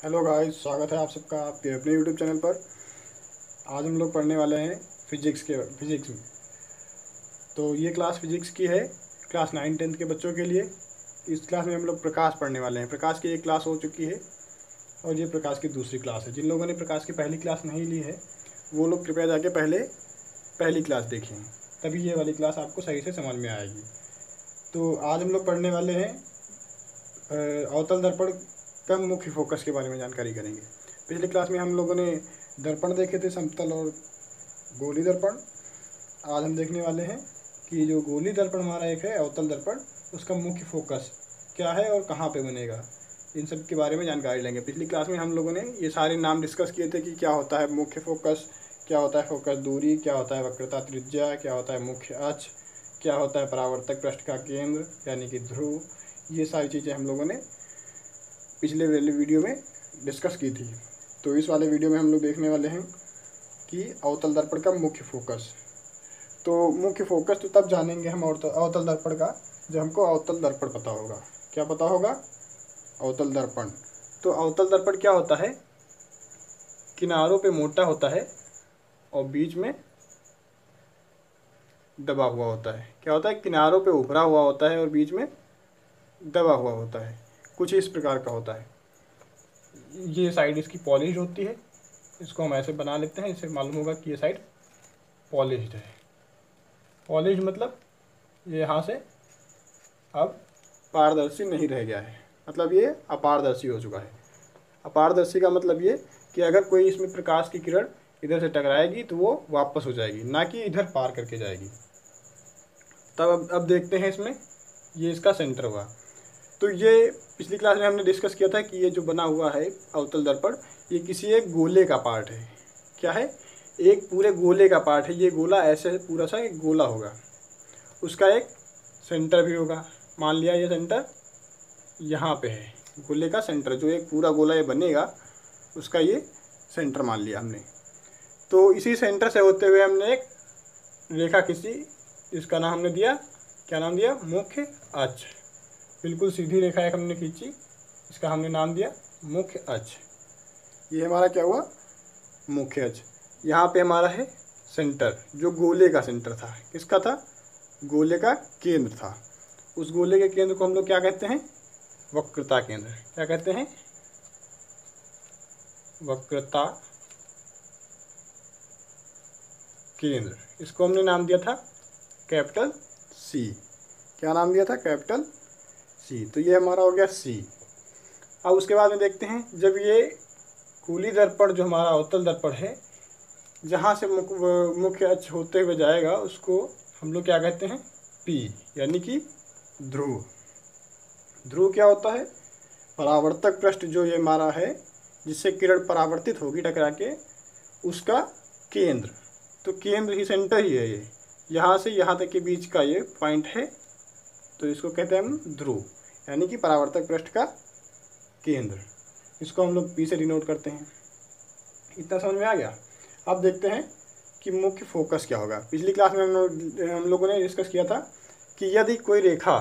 Hello guys, स्वागत है आप सबका आपके अपने यूट्यूब चैनल पर। आज हम लोग पढ़ने वाले हैं फिजिक्स में। तो ये क्लास फिजिक्स की है, क्लास 9-10 के बच्चों के लिए। इस क्लास में हम लोग प्रकाश पढ़ने वाले हैं। प्रकाश की एक क्लास हो चुकी है और ये प्रकाश की दूसरी क्लास है। जिन लोगों ने प्रकाश की पहली क्लास नहीं ली है वो लोग कृपया जाके पहले पहली क्लास देखें, तभी ये वाली क्लास आपको सही से समझ में आएगी। तो आज हम लोग पढ़ने वाले हैं अवतल दर्पण का मुख्य फोकस के बारे में जानकारी करेंगे। पिछली क्लास में हम लोगों ने दर्पण देखे थे, समतल और गोली दर्पण। आज हम देखने वाले हैं कि जो गोली दर्पण हमारा एक है अवतल दर्पण, उसका मुख्य फोकस क्या है और कहाँ पे बनेगा, इन सब के बारे में जानकारी लेंगे। पिछली क्लास में हम लोगों ने ये सारे नाम डिस्कस किए थे कि क्या होता है मुख्य फोकस, क्या होता है फोकस दूरी, क्या होता है वक्रता त्रिज्या, क्या होता है मुख्य अक्ष, क्या होता है परावर्तक पृष्ठ का केंद्र यानी कि ध्रुव। ये सारी चीज़ें हम लोगों ने पिछले वाले वीडियो में डिस्कस की थी। तो इस वाले वीडियो में हम लोग देखने वाले हैं कि अवतल दर्पण का मुख्य फोकस। तो मुख्य फोकस तो तब जानेंगे हम अवतल दर्पण का जब हमको अवतल दर्पण पता होगा। क्या पता होगा? अवतल दर्पण। तो अवतल दर्पण क्या होता है? किनारों पे मोटा होता है और बीच में दबा हुआ होता है। क्या होता है? किनारों पे उभरा हुआ होता है और बीच में दबा हुआ होता है। कुछ इस प्रकार का होता है। ये साइड इसकी पॉलिश होती है। इसको हम ऐसे बना लेते हैं, इससे मालूम होगा कि ये साइड पॉलिश्ड है। पॉलिश मतलब ये यहाँ से अब पारदर्शी नहीं रह गया है, मतलब ये अपारदर्शी हो चुका है। अपारदर्शी का मतलब ये कि अगर कोई इसमें प्रकाश की किरण इधर से टकराएगी तो वो वापस हो जाएगी, ना कि इधर पार करके जाएगी। तब अब देखते हैं इसमें, ये इसका सेंटर हुआ। तो ये पिछली क्लास में हमने डिस्कस किया था कि ये जो बना हुआ है अवतल दर्पण, ये किसी एक गोले का पार्ट है। क्या है? एक पूरे गोले का पार्ट है। ये गोला ऐसे पूरा सा एक गोला होगा, उसका एक सेंटर भी होगा। मान लिया ये सेंटर यहाँ पे है, गोले का सेंटर, जो एक पूरा गोला ये बनेगा उसका ये सेंटर मान लिया हमने। तो इसी सेंटर से होते हुए हमने एक रेखा खींची, इसका नाम हमने दिया, क्या नाम दिया? मुख्य अक्ष। बिल्कुल सीधी रेखा एक हमने खींची, इसका हमने नाम दिया मुख्य अक्ष। ये हमारा क्या हुआ? मुख्य अक्ष। यहाँ पे हमारा है सेंटर, जो गोले का सेंटर था। किसका था? गोले का केंद्र था। उस गोले के केंद्र को हम लोग क्या कहते हैं? वक्रता केंद्र। क्या कहते हैं? वक्रता केंद्र। इसको हमने नाम दिया था कैपिटल सी। क्या नाम दिया था? Capital C. तो ये हमारा हो गया सी। अब उसके बाद में देखते हैं, जब ये गोली दर्पण जो हमारा अवतल दर्पण है, जहाँ से मुख्य अक्ष होते हुए जाएगा उसको हम लोग क्या कहते हैं? पी, यानी कि ध्रुव। ध्रुव क्या होता है? परावर्तक पृष्ठ जो ये हमारा है, जिससे किरण परावर्तित होगी टकरा के, उसका केंद्र। तो केंद्र ही सेंटर ही है ये, यहाँ से यहाँ तक के बीच का ये पॉइंट है। तो इसको कहते हैं हम ध्रुव, यानी कि परावर्तक पृष्ठ का केंद्र। इसको हम लोग पी से डिनोट करते हैं। इतना समझ में आ गया? अब देखते हैं कि मुख्य फोकस क्या होगा। पिछली क्लास में हम लोगों ने डिस्कस किया था कि यदि कोई रेखा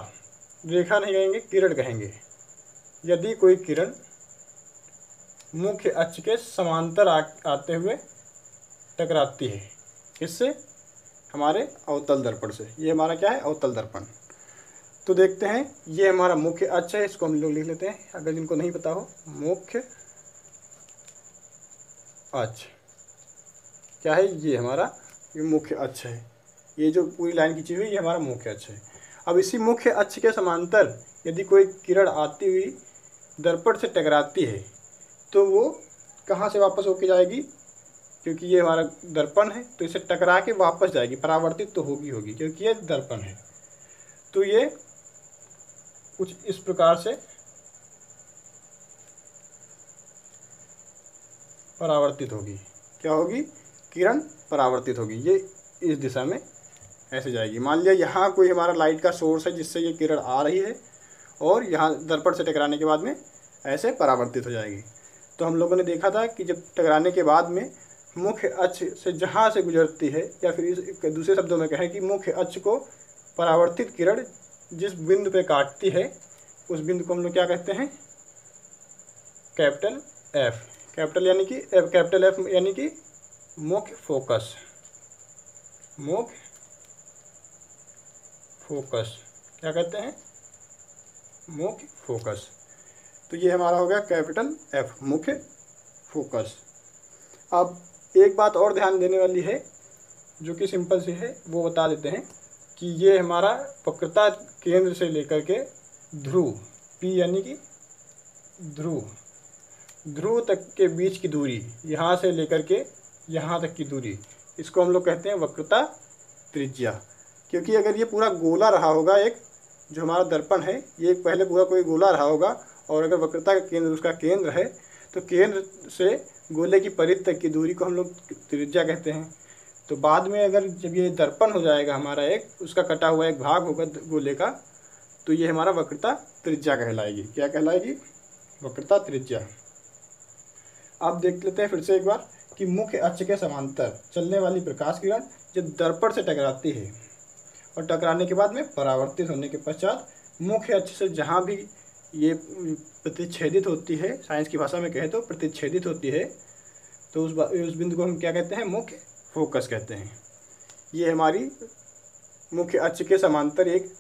नहीं कहेंगे, किरण कहेंगे, यदि कोई किरण मुख्य अक्ष के समांतर आते हुए टकराती है, किससे? हमारे अवतल दर्पण से। ये हमारा क्या है? अवतल दर्पण। तो देखते हैं, ये हमारा मुख्य अक्ष है, इसको हम लोग लिख लेते हैं अगर जिनको नहीं पता हो। मुख्य अक्ष क्या है? ये हमारा ये मुख्य अक्ष है। ये जो पूरी लाइन खींची हुई ये हमारा मुख्य अक्ष है। अब इसी मुख्य अक्ष के समांतर यदि कोई किरण आती हुई दर्पण से टकराती है तो वो कहाँ से वापस होके जाएगी? क्योंकि ये हमारा दर्पण है तो इसे टकरा के वापस जाएगी, परावर्तित तो होगी क्योंकि ये दर्पण है। तो ये कुछ इस प्रकार से परावर्तित होगी। क्या होगी? किरण परावर्तित होगी। ये इस दिशा में ऐसे जाएगी। मान लिया यहाँ कोई हमारा लाइट का सोर्स है जिससे ये किरण आ रही है और यहाँ दर्पण से टकराने के बाद में ऐसे परावर्तित हो जाएगी। तो हम लोगों ने देखा था कि जब टकराने के बाद में मुख्य अक्ष से जहाँ से गुजरती है, या फिर इस दूसरे शब्दों में कहें कि मुख्य अक्ष को परावर्तित किरण जिस बिंदु पे काटती है, उस बिंदु को हम लोग क्या कहते हैं? कैपिटल एफ, कैपिटल यानी कि एफ, कैपिटल एफ यानी कि मुख्य फोकस, मुख्य फोकस क्या कहते हैं, मुख्य फोकस। तो ये हमारा हो गया कैपिटल एफ, मुख्य फोकस। अब एक बात और ध्यान देने वाली है जो कि सिंपल सी है, वो बता देते हैं कि ये हमारा वक्रता केंद्र से लेकर के ध्रुव, पी यानी कि ध्रुव, ध्रुव तक के बीच की दूरी, यहाँ से लेकर के यहाँ तक की दूरी, इसको हम लोग कहते हैं वक्रता त्रिज्या। क्योंकि अगर ये पूरा गोला रहा होगा, एक जो हमारा दर्पण है ये पहले पूरा कोई गोला रहा होगा, और अगर वक्रता का केंद्र उसका केंद्र है, तो केंद्र से गोले की परिधि तक की दूरी को हम लोग त्रिज्या कहते हैं। तो बाद में अगर जब ये दर्पण हो जाएगा हमारा, एक उसका कटा हुआ एक भाग होगा गोले का, तो ये हमारा वक्रता त्रिज्या कहलाएगी। क्या कहलाएगी? वक्रता त्रिज्या। आप देख लेते हैं फिर से एक बार कि मुख्य अक्ष के समांतर चलने वाली प्रकाश किरण जब दर्पण से टकराती है और टकराने के बाद में परावर्तित होने के पश्चात मुख्य अक्ष से जहाँ भी ये प्रतिच्छेदित होती है, साइंस की भाषा में कहे तो प्रतिच्छेदित होती है, तो उस बिंदु को हम क्या कहते हैं? मुख्य फोकस कहते हैं। ये हमारी मुख्य अक्ष के समांतर एक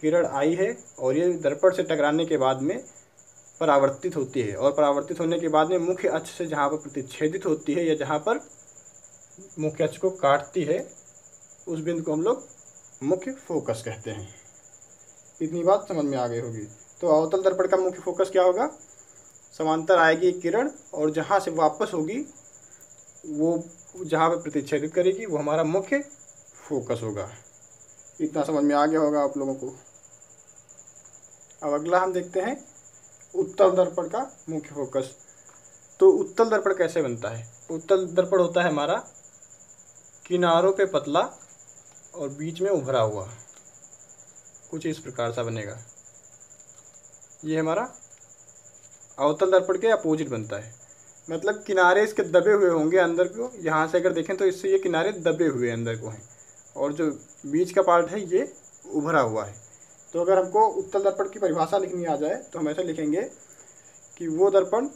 किरण आई है और ये दर्पण से टकराने के बाद में परावर्तित होती है, और परावर्तित होने के बाद में मुख्य अक्ष से जहाँ पर प्रतिच्छेदित होती है या जहाँ पर मुख्य अक्ष को काटती है, उस बिंदु को हम लोग मुख्य फोकस कहते हैं। इतनी बात समझ में आ गई होगी। तो अवतल दर्पण का मुख्य फोकस क्या होगा? समांतर आएगी एक किरण और जहाँ से वापस होगी वो जहाँ पर प्रतिच्छेदित करेगी वो हमारा मुख्य फोकस होगा। इतना समझ में आ गया होगा आप लोगों को। अब अगला हम देखते हैं उत्तल दर्पण का मुख्य फोकस। तो उत्तल दर्पण कैसे बनता है? उत्तल दर्पण होता है हमारा किनारों पे पतला और बीच में उभरा हुआ, कुछ इस प्रकार सा बनेगा। ये हमारा अवतल दर्पण के अपोजिट बनता है, मतलब किनारे इसके दबे हुए होंगे अंदर को। यहाँ से अगर देखें तो इससे ये किनारे दबे हुए अंदर को हैं, और जो बीच का पार्ट है ये उभरा हुआ है। तो अगर हमको उत्तल दर्पण की परिभाषा लिखनी आ जाए तो हम ऐसे लिखेंगे कि वो दर्पण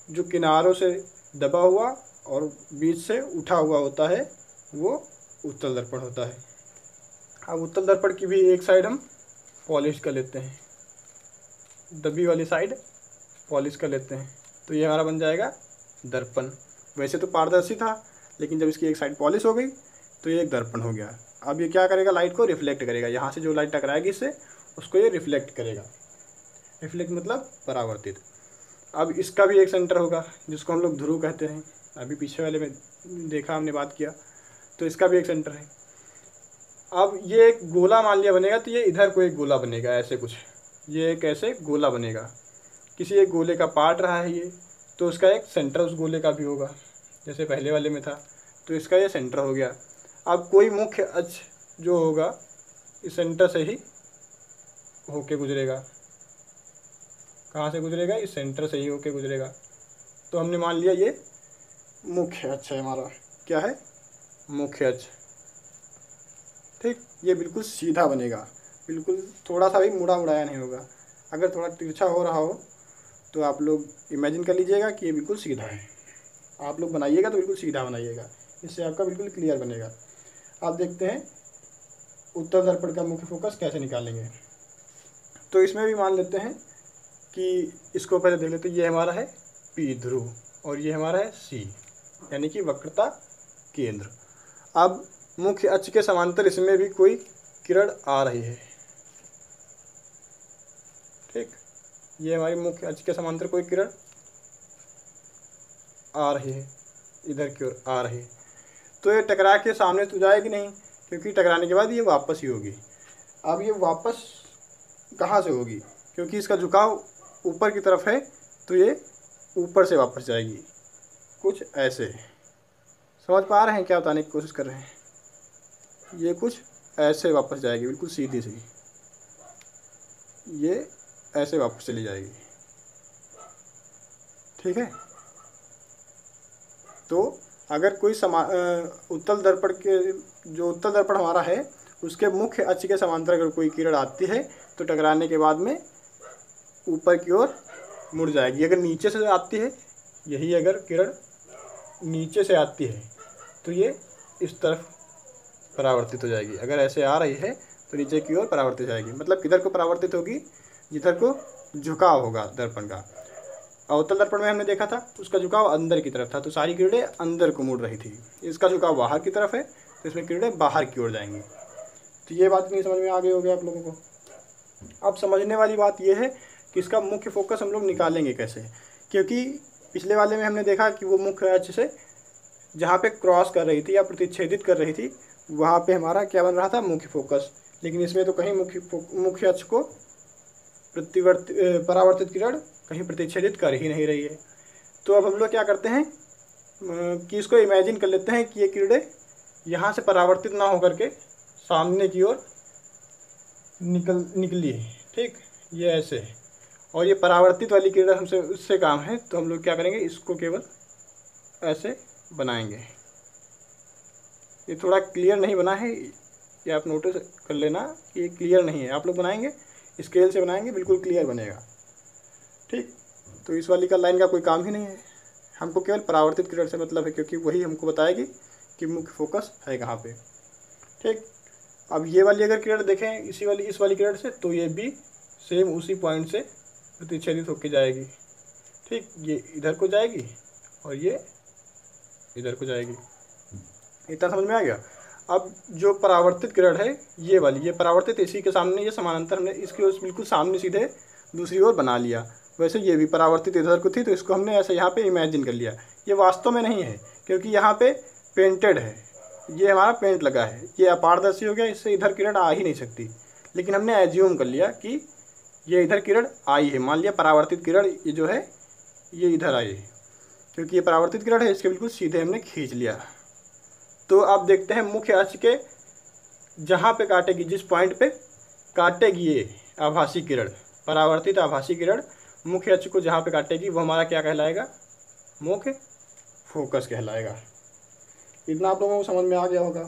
जो किनारों से दबा हुआ और बीच से उठा हुआ होता है वो उत्तल दर्पण होता है। अब उत्तल दर्पण की भी एक साइड हम पॉलिश कर लेते हैं, दबी वाली साइड पॉलिश कर लेते हैं, तो ये हमारा बन जाएगा दर्पण। वैसे तो पारदर्शी था, लेकिन जब इसकी एक साइड पॉलिश हो गई तो ये एक दर्पण हो गया। अब ये क्या करेगा? लाइट को रिफ्लेक्ट करेगा। यहाँ से जो लाइट टकराएगी इससे, उसको ये रिफ्लेक्ट करेगा। रिफ्लेक्ट मतलब परावर्तित। अब इसका भी एक सेंटर होगा जिसको हम लोग ध्रुव कहते हैं। अभी पीछे वाले में देखा, हमने बात किया, तो इसका भी एक सेंटर है। अब ये एक गोला मान लिया बनेगा, तो ये इधर को एक गोला बनेगा, ऐसे कुछ ये एक ऐसे गोला बनेगा। किसी एक गोले का पार्ट रहा है ये, तो उसका एक सेंटर उस गोले का भी होगा, जैसे पहले वाले में था, तो इसका ये सेंटर हो गया। अब कोई मुख्य अक्ष जो होगा इस सेंटर से ही होके गुजरेगा। कहाँ से गुजरेगा? इस सेंटर से ही होके गुजरेगा। तो हमने मान लिया ये मुख्य अक्ष है हमारा। क्या है? मुख्य अक्ष। ठीक, ये बिल्कुल सीधा बनेगा, बिल्कुल थोड़ा सा भी मुड़ा मुड़ाया नहीं होगा। अगर थोड़ा तिरछा हो रहा हो तो आप लोग इमेजिन कर लीजिएगा कि ये बिल्कुल सीधा है। आप लोग बनाइएगा तो बिल्कुल सीधा बनाइएगा, इससे आपका बिल्कुल क्लियर बनेगा। आप देखते हैं उत्तल दर्पण का मुख्य फोकस कैसे निकालेंगे। तो इसमें भी मान लेते हैं कि इसको पहले देख लेते हैं। ये हमारा है पी ध्रुव और ये हमारा है सी, यानी कि वक्रता केंद्र। अब मुख्य अक्ष के समांतर इसमें भी कोई किरण आ रही है। ठीक, ये हमारी मुख्य अक्ष के समांतर कोई किरण आ रही है, इधर की ओर आ रही है। तो ये टकरा के सामने तो जाएगी नहीं, क्योंकि टकराने के बाद ये वापस ही होगी। अब ये वापस कहाँ से होगी? क्योंकि इसका झुकाव ऊपर की तरफ है, तो ये ऊपर से वापस जाएगी, कुछ ऐसे। समझ पा रहे हैं क्या बताने की कोशिश कर रहे हैं? ये कुछ ऐसे वापस जाएगी, बिल्कुल सीधी सी, ये ऐसे वापस चली जाएगी। ठीक है। तो अगर कोई उत्तल दर्पण के जो उत्तल दर्पण हमारा है उसके मुख्य अक्ष के समांतर अगर कोई किरण आती है तो टकराने के बाद में ऊपर की ओर मुड़ जाएगी। अगर नीचे से आती है यही अगर किरण नीचे से आती है तो ये इस तरफ परावर्तित हो जाएगी, अगर ऐसे आ रही है तो नीचे की ओर परावर्तित हो जाएगी। मतलब किधर को परावर्तित होगी, जिधर को झुकाव होगा दर्पण का। अवतल दर्पण में हमने देखा था उसका झुकाव अंदर की तरफ था, तो सारी किरणें अंदर को मुड़ रही थी। इसका झुकाव बाहर की तरफ है तो इसमें किरणें बाहर की ओर जाएंगी। तो ये बात नहीं समझ में आ गई होगी आप लोगों को। अब समझने वाली बात यह है कि इसका मुख्य फोकस हम लोग निकालेंगे कैसे, क्योंकि पिछले वाले में हमने देखा कि वो मुख्य अक्ष से जहाँ पे क्रॉस कर रही थी या प्रतिच्छेदित कर रही थी वहाँ पे हमारा क्या बन रहा था, मुख्य फोकस। लेकिन इसमें तो कहीं मुख्य अक्ष को परावर्तित किरण कहीं प्रतिच्छेदित कर ही नहीं रही है। तो अब हम लोग क्या करते हैं कि इसको इमेजिन कर लेते हैं कि ये किरणें यहाँ से परावर्तित ना होकर के सामने की ओर निकली है, ठीक, ये ऐसे। और ये परावर्तित वाली किरण हमसे उससे काम है, तो हम लोग क्या करेंगे, इसको केवल ऐसे बनाएंगे। ये थोड़ा क्लियर नहीं बना है, ये आप नोटिस कर लेना कि ये क्लियर नहीं है। आप लोग बनाएंगे स्केल से बनाएंगे, बिल्कुल क्लियर बनेगा, ठीक। तो इस वाली का लाइन का कोई काम ही नहीं है, हमको केवल परावर्तित किरण से मतलब है, क्योंकि वही हमको बताएगी कि मुख्य फोकस है कहाँ पे, ठीक। अब ये वाली अगर किरण देखें इस वाली किरण से, तो ये भी सेम उसी पॉइंट से प्रतिच्छेदित होकर जाएगी, ठीक। ये इधर को जाएगी और ये इधर को जाएगी। इतना समझ में आ गया। अब जो परावर्तित किरण है ये वाली, ये परावर्तित, इसी के सामने ये समानांतर हमने इसकी बिल्कुल सामने सीधे दूसरी ओर बना लिया। वैसे ये भी परावर्तित इधर को थी, तो इसको हमने ऐसे यहाँ पे इमेजिन कर लिया। ये वास्तव में नहीं है क्योंकि यहाँ पे पेंटेड है, ये हमारा पेंट लगा है, ये अपारदर्शी हो गया, इससे इधर किरण आ ही नहीं सकती। लेकिन हमने एज्यूम कर लिया कि ये इधर किरण आई है। मान लिया परावर्तित किरण ये जो है ये इधर आई है, क्योंकि ये परावर्तित किरण है, इसके बिल्कुल सीधे हमने खींच लिया। तो अब देखते हैं मुख्य अक्ष के जहाँ पे काटेगी, जिस पॉइंट पे काटेगी ये आभासी किरण, परावर्तित आभासी किरण मुख्य अक्ष को जहाँ पे काटेगी वो हमारा क्या कहलाएगा, मुख्य फोकस कहलाएगा। इतना आप लोगों को समझ में आ गया होगा।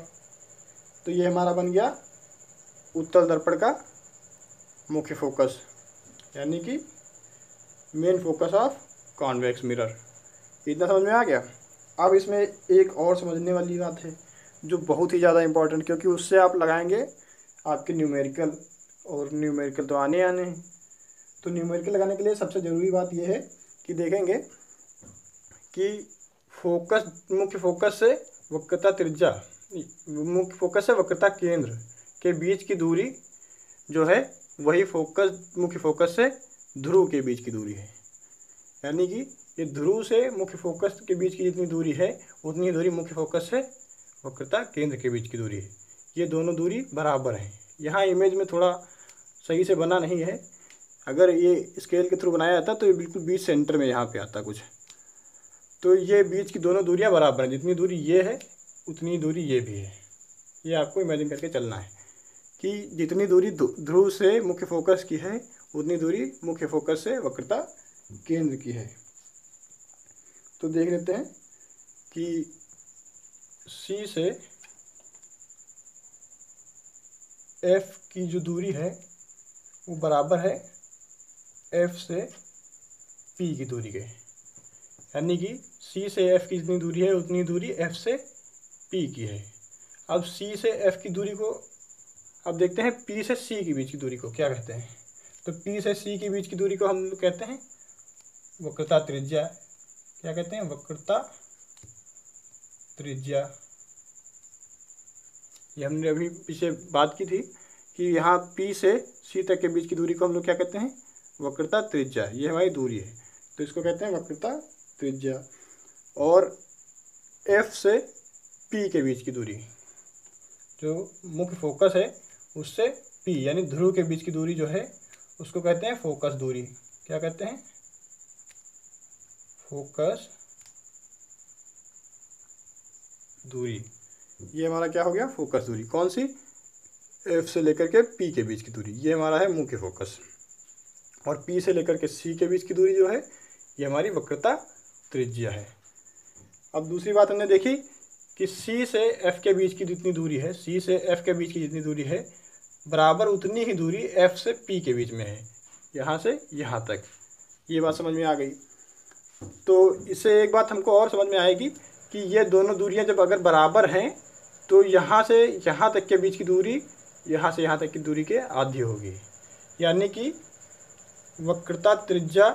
तो ये हमारा बन गया उत्तल दर्पण का मुख्य फोकस, यानी कि main focus of convex mirror. इतना समझ में आ गया। अब इसमें एक और समझने वाली बात है जो बहुत ही ज़्यादा इम्पोर्टेंट, क्योंकि उससे आप लगाएंगे आपके न्यूमेरिकल, और न्यूमेरिकल तो आने हैं। तो न्यूमेरिकल लगाने के लिए सबसे ज़रूरी बात यह है कि देखेंगे कि मुख्य फोकस से वक्रता त्रिज्या, मुख्य फोकस से वक्रता केंद्र के बीच की दूरी जो है वही मुख्य फोकस से ध्रुव के बीच की दूरी है। यानी कि ये ध्रुव से मुख्य फोकस के बीच की जितनी दूरी है उतनी दूरी मुख्य फोकस से वक्रता केंद्र के बीच की दूरी है। ये दोनों दूरी बराबर हैं। यहाँ इमेज में थोड़ा सही से बना नहीं है, अगर ये स्केल के थ्रू बनाया जाता तो ये बिल्कुल बीच सेंटर में यहाँ पे आता कुछ। तो ये बीच की दोनों दूरियाँ बराबर हैं, जितनी दूरी ये है उतनी दूरी ये भी है। ये आपको इमेजिन करके चलना है कि जितनी दूरी ध्रुव से मुख्य फोकस की है उतनी दूरी मुख्य फोकस से वक्रता केंद्र की है। तो देख लेते हैं कि C से F की जो दूरी है वो बराबर है F से P की दूरी के, यानी कि C से F की जितनी दूरी है उतनी दूरी F से P की है। अब C से F की दूरी को अब देखते हैं P से C के बीच की दूरी को क्या कहते हैं। तो P से C के बीच की दूरी को हम लोग कहते हैं वक्रता त्रिज्या। क्या कहते हैं, वक्रता त्रिज्या। ये हमने अभी पीछे बात की थी कि यहाँ P से C तक के बीच की दूरी को हम लोग क्या कहते हैं, वक्रता त्रिज्या। ये हमारी दूरी है तो इसको कहते हैं वक्रता त्रिज्या। और F से P के बीच की दूरी, जो मुख्य फोकस है उससे P यानी ध्रुव के बीच की दूरी जो है उसको कहते हैं फोकस दूरी। क्या कहते हैं, फोकस दूरी। ये हमारा क्या हो गया, फोकस दूरी। कौन सी, F से लेकर के P के बीच की दूरी, ये हमारा है मुख्य फोकस। और P से लेकर के C के बीच की दूरी जो है ये हमारी वक्रता त्रिज्या है। अब दूसरी बात हमने देखी कि C से F के बीच की जितनी दूरी है, C से F के बीच की जितनी दूरी है बराबर उतनी ही दूरी F से P के बीच में है, यहाँ से यहाँ तक। ये बात समझ में आ गई। तो इससे एक बात हमको और समझ में आएगी कि ये दोनों दूरियां जब अगर बराबर हैं तो यहाँ से यहाँ तक के बीच की दूरी यहाँ से यहाँ तक की दूरी के आधी होगी। यानी कि वक्रता त्रिज्या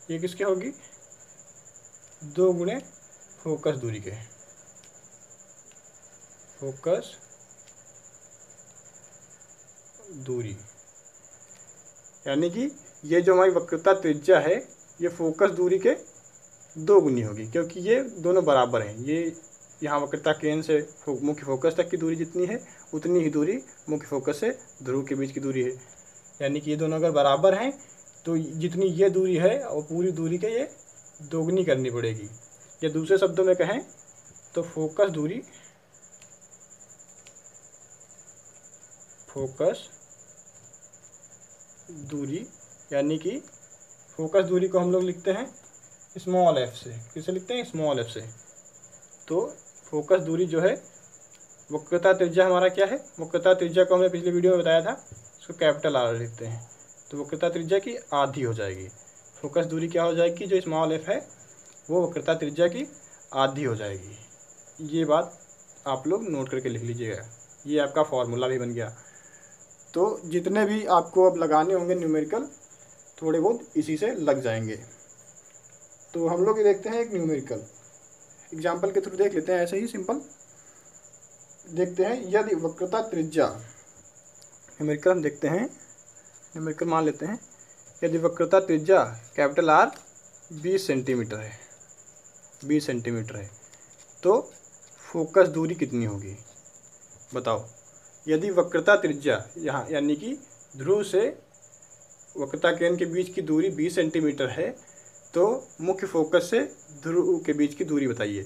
ये किसके होगी? 2 गुणे फोकस दूरी के, फोकस दूरी। यानी कि ये जो हमारी वक्रता त्रिज्या है ये फोकस दूरी के 2 गुनी होगी, क्योंकि ये दोनों बराबर हैं। ये यहाँ वक्रता केंद्र से मुख्य फोकस तक की दूरी जितनी है उतनी ही दूरी मुख्य फोकस से ध्रुव के बीच की दूरी है। यानी कि ये दोनों अगर बराबर हैं तो जितनी ये दूरी है और पूरी दूरी के ये दोगुनी करनी पड़ेगी। या दूसरे शब्दों में कहें तो फोकस दूरी यानी कि फोकस दूरी को हम लोग लिखते हैं स्मॉल एफ से। किसे लिखते हैं? स्मॉल एफ से। तो फोकस दूरी जो है, वक्रता त्रिज्या हमारा क्या है? वक्रता त्रिज्या को हमने पिछले वीडियो में बताया था, इसको कैपिटल आर लिखते हैं। तो वक्रता त्रिज्या की आधी हो जाएगी। फोकस दूरी क्या हो जाएगी? जो स्मॉल एफ है वो वक्रता त्रिज्या की आधी हो जाएगी। ये बात आप लोग नोट करके लिख लीजिएगा। ये आपका फॉर्मूला भी बन गया। तो जितने भी आपको अब लगाने होंगे न्यूमेरिकल, थोड़े बहुत इसी से लग जाएंगे। तो हम लोग ये देखते हैं एक न्यूमेरिकल एग्जाम्पल के थ्रू देख लेते हैं। ऐसे ही सिंपल देखते हैं। यदि वक्रता त्रिज्या, न्यूमेरिकल हम देखते हैं, न्यूमेरिकल मान लेते हैं। यदि वक्रता त्रिज्या कैपिटल आर 20 सेंटीमीटर है, 20 सेंटीमीटर है, तो फोकस दूरी कितनी होगी? बताओ। यदि वक्रता त्रिज्या यहाँ यानी कि ध्रुव से वक्रता केंद्र के बीच की दूरी 20 सेंटीमीटर है, तो मुख्य फोकस से ध्रुव के बीच की दूरी बताइए।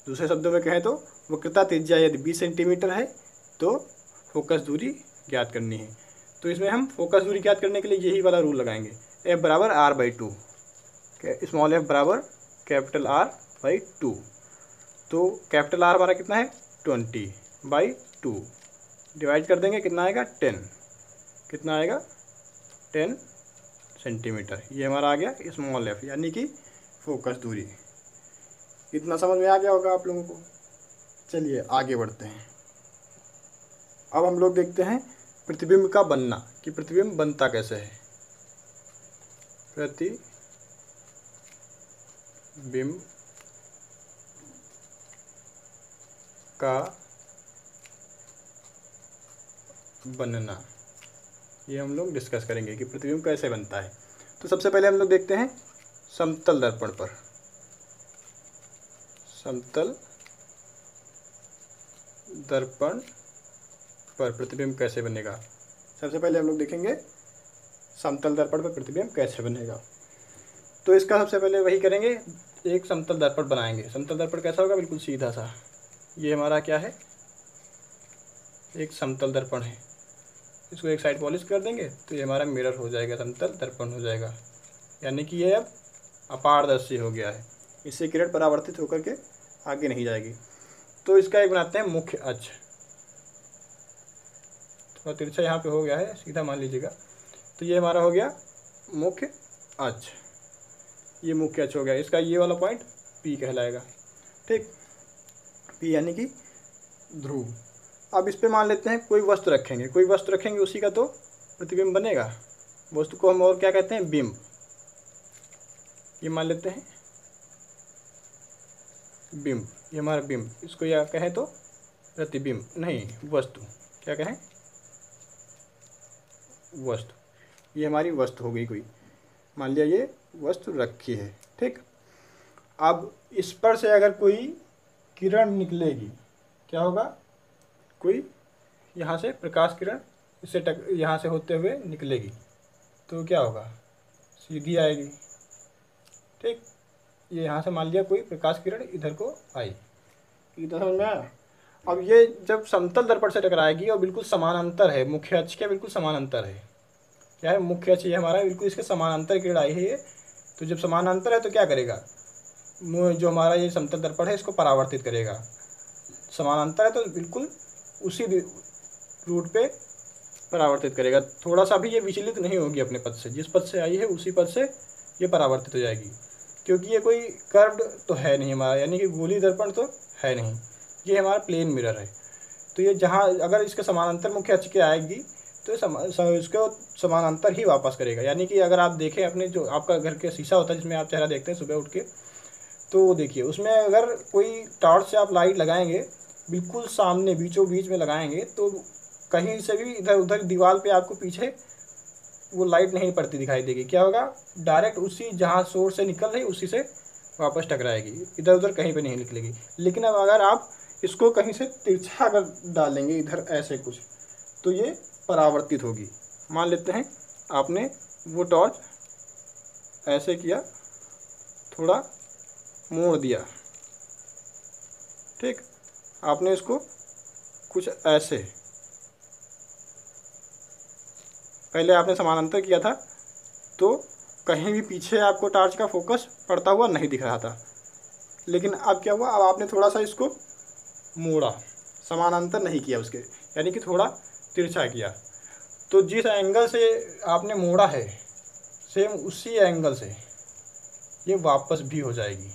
दूसरे शब्दों में कहें तो वक्रता त्रिज्या यदि 20 सेंटीमीटर है तो फोकस दूरी ज्ञात करनी है। तो इसमें हम फोकस दूरी ज्ञात करने के लिए यही वाला रूल लगाएंगे, F बराबर R/2, स्मॉल f बराबर कैपिटल R/2। तो कैपिटल R हमारा कितना है? 20/2 डिवाइड कर देंगे, कितना आएगा? 10। कितना आएगा? 10 सेंटीमीटर। ये हमारा आ गया स्मॉल एफ यानी कि फोकस दूरी। इतना समझ में आ गया होगा आप लोगों को। चलिए आगे बढ़ते हैं। अब हम लोग देखते हैं प्रतिबिंब का बनना, कि प्रतिबिंब बनता कैसे है। प्रतिबिंब का बनना, ये हम लोग डिस्कस करेंगे कि प्रतिबिंब कैसे बनता है। तो सबसे पहले हम लोग देखते हैं समतल दर्पण पर। समतल दर्पण पर प्रतिबिंब कैसे बनेगा? सबसे पहले हम लोग देखेंगे समतल दर्पण पर प्रतिबिंब कैसे बनेगा। तो इसका सबसे पहले वही करेंगे, एक समतल दर्पण बनाएंगे। समतल दर्पण कैसा होगा? बिल्कुल सीधा सा। ये हमारा क्या है? एक समतल दर्पण है। इसको एक साइड पॉलिश कर देंगे तो ये हमारा मिरर हो जाएगा, समतल दर्पण हो जाएगा। यानी कि ये अब अपारदर्शी हो गया है, इससे किरण परावर्तित होकर के आगे नहीं जाएगी। तो इसका एक बनाते हैं मुख्य अक्ष। थोड़ा तिरछा यहाँ पे हो गया है, सीधा मान लीजिएगा। तो ये हमारा हो गया मुख्य अक्ष। ये मुख्य अक्ष हो गया। इसका ये वाला पॉइंट P कहलाएगा। ठीक, P यानी कि ध्रुव। अब इस पे मान लेते हैं कोई वस्तु रखेंगे, कोई वस्तु रखेंगे, उसी का तो प्रतिबिंब बनेगा। वस्तु को हम और क्या कहते हैं? बिंब। ये मान लेते हैं बिंब, ये हमारा बिंब। इसको या कहें तो प्रतिबिंब, नहीं वस्तु, क्या कहें? वस्तु। ये हमारी वस्तु हो गई कोई। मान लिया ये वस्तु रखी है। ठीक, अब इस पर से अगर कोई किरण निकलेगी, क्या होगा? कोई यहाँ से प्रकाश किरण इससे यहाँ से होते हुए निकलेगी तो क्या होगा? सीधी आएगी। ठीक, ये यहाँ से मान लिया कोई प्रकाश किरण इधर को आई, इधर समझ में आया। अब ये जब समतल दर्पण से टकराएगी और बिल्कुल समानांतर है, मुख्य अक्ष के बिल्कुल समानांतर है। क्या है? मुख्य अक्ष ये हमारा बिल्कुल इसके समानांतर किरण आई है ये। तो जब समानांतर है तो क्या करेगा? जो हमारा ये समतल दर्पण है इसको परावर्तित करेगा। समानांतर है तो बिल्कुल उसी रूट पे परावर्तित करेगा। थोड़ा सा भी ये विचलित नहीं होगी अपने पथ से, जिस पथ से आई है उसी पथ से ये परावर्तित हो जाएगी, क्योंकि ये कोई कर्व्ड तो है नहीं हमारा, यानी कि गोली दर्पण तो है नहीं, ये हमारा प्लेन मिरर है। तो ये जहाँ अगर इसके समानांतर मुख्य अक्ष के आएगी तो इसको समानांतर ही वापस करेगा। यानी कि अगर आप देखें अपने जो आपका घर के शीशा होता है जिसमें आप चेहरा देखते हैं सुबह उठ के, तो वो देखिए उसमें अगर कोई टॉर्च से आप लाइट लगाएंगे बिल्कुल सामने बीचों बीच में लगाएंगे तो कहीं से भी इधर उधर दीवार पे आपको पीछे वो लाइट नहीं पड़ती दिखाई देगी। क्या होगा, डायरेक्ट उसी जहाँ सोर्स से निकल रही उसी से वापस टकराएगी, इधर उधर कहीं पे नहीं निकलेगी। लेकिन अब अगर आप इसको कहीं से तिरछा अगर डालेंगे इधर ऐसे कुछ, तो ये परावर्तित होगी। मान लेते हैं आपने वो टॉर्च ऐसे किया, थोड़ा मोड़ दिया, ठीक, आपने इसको कुछ ऐसे, पहले आपने समानांतर किया था तो कहीं भी पीछे आपको टॉर्च का फोकस पड़ता हुआ नहीं दिख रहा था, लेकिन अब क्या हुआ, अब आपने थोड़ा सा इसको मोड़ा, समानांतर नहीं किया उसके, यानी कि थोड़ा तिरछा किया, तो जिस एंगल से आपने मोड़ा है सेम उसी एंगल से ये वापस भी हो जाएगी।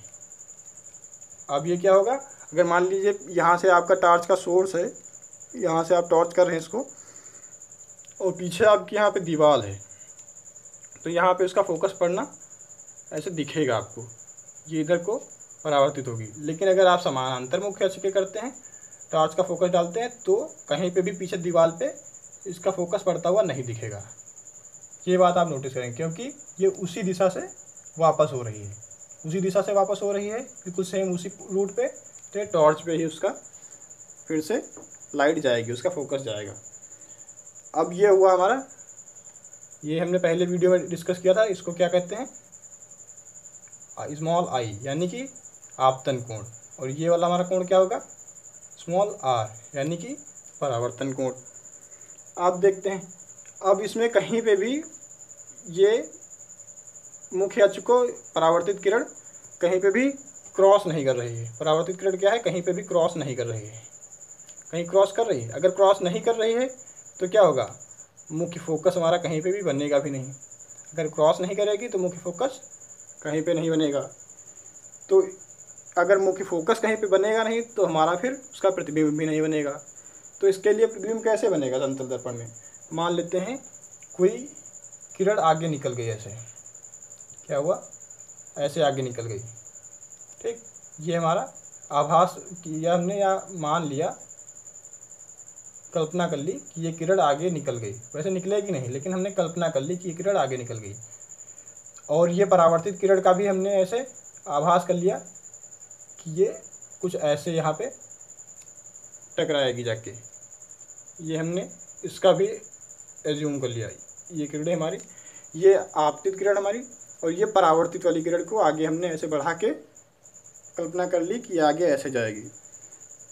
अब ये क्या होगा, अगर मान लीजिए यहाँ से आपका टॉर्च का सोर्स है, यहाँ से आप टॉर्च कर रहे हैं इसको, और पीछे आपके यहाँ पे दीवार है, तो यहाँ पे उसका फोकस पड़ना ऐसे दिखेगा आपको, ये इधर को परावर्तित होगी। लेकिन अगर आप समानांतर मुख्य अक्ष के करते हैं, टॉर्च का फोकस डालते हैं, तो कहीं पे भी पीछे दीवार पे इसका फोकस पड़ता हुआ नहीं दिखेगा। ये बात आप नोटिस करेंगे, क्योंकि ये उसी दिशा से वापस हो रही है, उसी दिशा से वापस हो रही है, बिल्कुल सेम उसी रूट पे, तो टॉर्च पे ही उसका फिर से लाइट जाएगी, उसका फोकस जाएगा। अब ये हुआ हमारा, ये हमने पहले वीडियो में डिस्कस किया था, इसको क्या कहते हैं, स्मॉल आई, यानी कि आपतन कोण। और ये वाला हमारा कोण क्या होगा, स्मॉल आर, यानी कि परावर्तन कोण। आप देखते हैं अब इसमें कहीं पे भी ये मुख्य अक्ष को परावर्तित किरण कहीं पे भी क्रॉस नहीं कर रही है। परावर्तित किरण क्या है, कहीं पे भी क्रॉस नहीं कर रही है। कहीं क्रॉस कर रही है, अगर क्रॉस नहीं कर रही है तो क्या होगा, मुख्य फोकस हमारा कहीं पे भी बनेगा भी नहीं। अगर क्रॉस नहीं करेगी तो मुख्य फोकस कहीं पे नहीं बनेगा। तो अगर मुख्य फोकस कहीं पे बनेगा नहीं तो हमारा फिर उसका प्रतिबिंब भी नहीं बनेगा। तो इसके लिए प्रतिबिंब कैसे बनेगा समतल दर्पण में, मान लेते हैं कोई किरण आगे निकल गई, ऐसे क्या हुआ, ऐसे आगे निकल गई, ठीक, ये हमारा आभास किया हमने या मान लिया, कल्पना कर ली कि ये किरण आगे निकल गई। वैसे निकलेगी नहीं, लेकिन हमने कल्पना कर ली कि ये किरण आगे निकल गई। और ये परावर्तित किरण का भी हमने ऐसे आभास कर लिया कि ये कुछ ऐसे यहाँ पे टकराएगी जाके, ये हमने इसका भी एज्यूम कर लिया। ये किरणें हमारी, ये आपतित किरण हमारी, और ये परावर्तित वाली किरण को आगे हमने ऐसे बढ़ा के कल्पना कर ली कि आगे ऐसे जाएगी।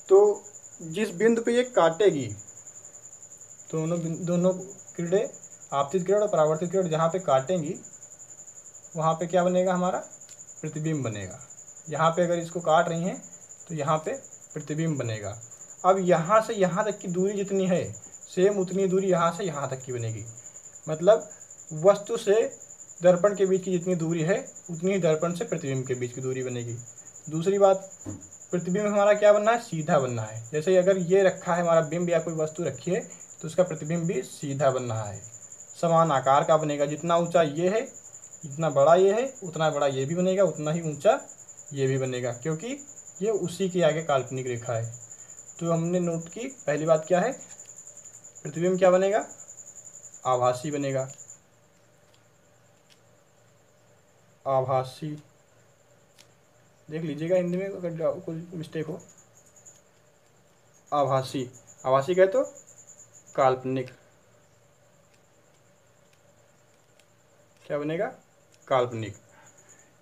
तो जिस बिंदु पे ये काटेगी, दोनों किरणें, आपतित किरण और परावर्तित किरण जहाँ पे काटेंगी वहाँ पे क्या बनेगा, हमारा प्रतिबिंब बनेगा। यहाँ पे अगर इसको काट रही हैं तो यहाँ पे प्रतिबिंब बनेगा। अब यहाँ से यहाँ तक की दूरी जितनी है सेम उतनी दूरी यहाँ से यहाँ तक की बनेगी। मतलब वस्तु से दर्पण के बीच की जितनी दूरी है उतनी ही दर्पण से प्रतिबिंब के बीच की दूरी बनेगी। दूसरी बात, प्रतिबिंब हमारा क्या बनना है, सीधा बनना है। जैसे अगर ये रखा है हमारा बिंब या कोई वस्तु रखी है तो उसका प्रतिबिंब भी सीधा बन रहा है, समान आकार का बनेगा। जितना ऊंचा ये है, जितना बड़ा ये है, उतना बड़ा ये भी बनेगा, उतना ही ऊंचा ये भी बनेगा, क्योंकि ये उसी के आगे काल्पनिक रेखा है। तो हमने नोट की पहली बात क्या है, प्रतिबिंब क्या बनेगा, आभासी बनेगा। आभासी देख लीजिएगा हिंदी में अगर कोई मिस्टेक हो। आभासी, आभासी कहे तो काल्पनिक, क्या बनेगा, काल्पनिक।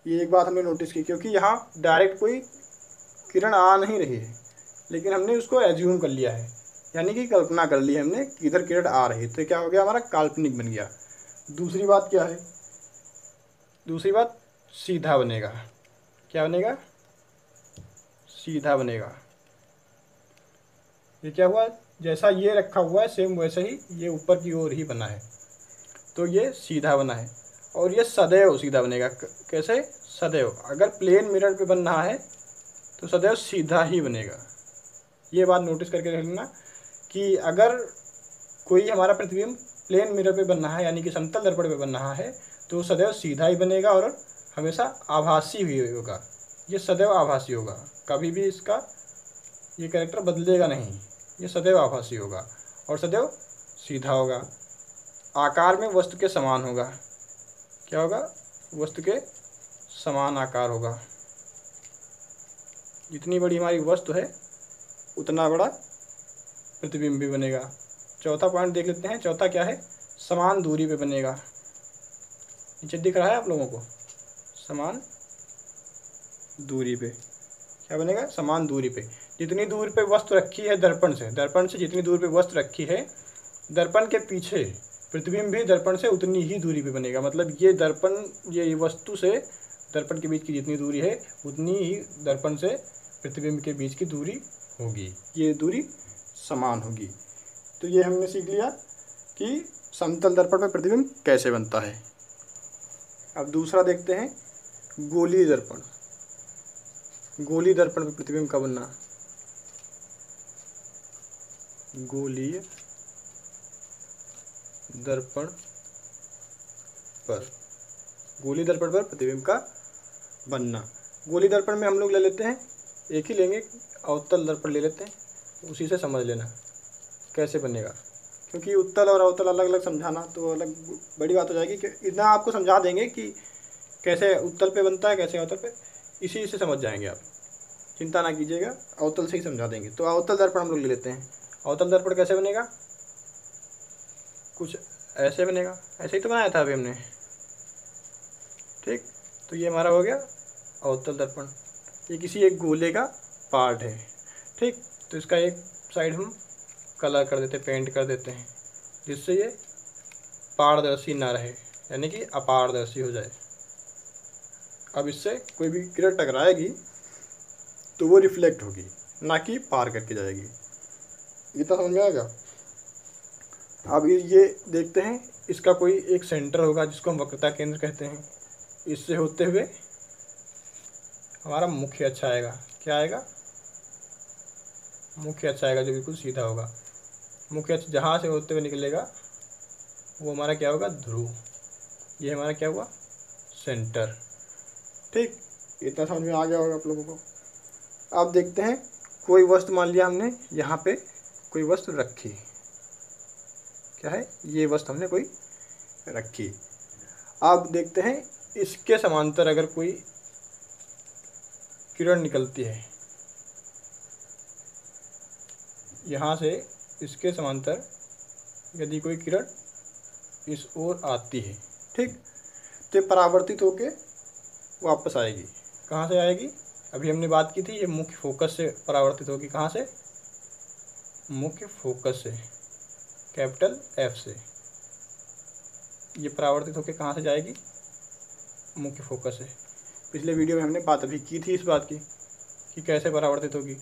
ये एक बात हमने नोटिस की, क्योंकि यहाँ डायरेक्ट कोई किरण आ नहीं रही है, लेकिन हमने उसको एज्यूम कर लिया है, यानी कि कल्पना कर ली है हमने कि इधर किरण आ रही है, तो क्या हो गया, हमारा काल्पनिक बन गया। दूसरी बात क्या है, दूसरी बात सीधा बनेगा। क्या बनेगा, सीधा बनेगा। ये क्या हुआ, जैसा ये रखा हुआ है सेम वैसे ही ये ऊपर की ओर ही बना है, तो ये सीधा बना है। और ये सदैव सीधा बनेगा। कैसे? सदैव। अगर प्लेन मिरर पे बन रहा है तो सदैव सीधा ही बनेगा। ये बात नोटिस करके रख लेना कि अगर कोई हमारा प्रतिबिंब प्लेन मिरर पे बन रहा है यानी कि समतल दर्पण पे बन रहा है तो सदैव सीधा ही बनेगा और हमेशा आभासी भी होगा। ये सदैव आभासी होगा, कभी भी इसका ये कैरेक्टर बदलेगा नहीं, ये सदैव आभासी होगा और सदैव सीधा होगा। आकार में वस्तु के समान होगा। क्या होगा? वस्तु के समान आकार होगा। जितनी बड़ी हमारी वस्तु है उतना बड़ा प्रतिबिंब भी बनेगा। चौथा पॉइंट देख लेते हैं। चौथा क्या है? समान दूरी पे बनेगा। नीचे दिख रहा है आप लोगों को? समान दूरी पे क्या बनेगा? समान दूरी पे। जितनी दूर पे वस्तु रखी है दर्पण से जितनी दूर पे वस्तु रखी है, दर्पण के पीछे प्रतिबिंब भी दर्पण से उतनी ही दूरी पे बनेगा। मतलब ये दर्पण, ये वस्तु से दर्पण के बीच की जितनी दूरी है उतनी ही दर्पण से प्रतिबिंब के बीच की दूरी होगी। ये दूरी समान होगी। तो ये हमने सीख लिया कि समतल दर्पण में प्रतिबिंब कैसे बनता है। अब दूसरा देखते हैं, गोलीय दर्पण। गोलीय दर्पण में प्रतिबिंब का बनना। गोलीय दर्पण पर, गोलीय दर्पण पर प्रतिबिंब का बनना। गोलीय दर्पण में हम लोग ले लेते हैं, एक ही लेंगे, अवतल दर्पण ले लेते हैं, उसी से समझ लेना कैसे बनेगा। क्योंकि उत्तल और अवतल अलग अलग समझाना तो अलग बड़ी बात हो जाएगी। कि इतना आपको समझा देंगे कि कैसे उत्तल पे बनता है, कैसे अवतल पे, इसी से समझ जाएंगे आप, चिंता ना कीजिएगा, अवतल से ही समझा देंगे। तो अवतल दर्पण हम लोग ले लेते हैं। अवतल दर्पण कैसे बनेगा? कुछ ऐसे बनेगा, ऐसे ही तो बनाया था अभी हमने, ठीक। तो ये हमारा हो गया अवतल दर्पण। ये किसी एक गोले का पार्ट है, ठीक। तो इसका एक साइड हम कलर कर देते, पेंट कर देते हैं, जिससे ये पारदर्शी ना रहे, यानी कि अपारदर्शी हो जाए। अब इससे कोई भी किरण टकराएगी तो वो रिफ्लेक्ट होगी, ना कि पार करके जाएगी। इतना समझ में आएगा? अब ये देखते हैं, इसका कोई एक सेंटर होगा जिसको हम वक्रता केंद्र कहते हैं। इससे होते हुए हमारा मुख्य अक्ष आएगा। क्या आएगा? मुख्य अक्ष आएगा, जो बिल्कुल सीधा होगा। मुख्य अक्ष जहाँ से होते हुए निकलेगा वो हमारा क्या होगा? ध्रुव। ये हमारा क्या हुआ? सेंटर, ठीक। इतना समझ में आ गया होगा आप लोगों को। अब देखते हैं, कोई वस्तु मान लिया हमने यहाँ पे कोई वस्तु रखी। क्या है? ये वस्तु हमने कोई रखी। अब देखते हैं, इसके समांतर अगर कोई किरण निकलती है, यहाँ से इसके समांतर यदि कोई किरण इस ओर आती है, ठीक, तो परावर्तित होके वापस आएगी। कहाँ से आएगी? अभी हमने बात की थी, ये मुख्य फोकस से परावर्तित होगी। कहाँ से? मुख्य फोकस से, कैपिटल F से। ये परावर्तित होकर कहाँ से जाएगी? मुख्य फोकस से। पिछले वीडियो में हमने बात अभी की थी इस बात की कि कैसे परावर्तित होगी।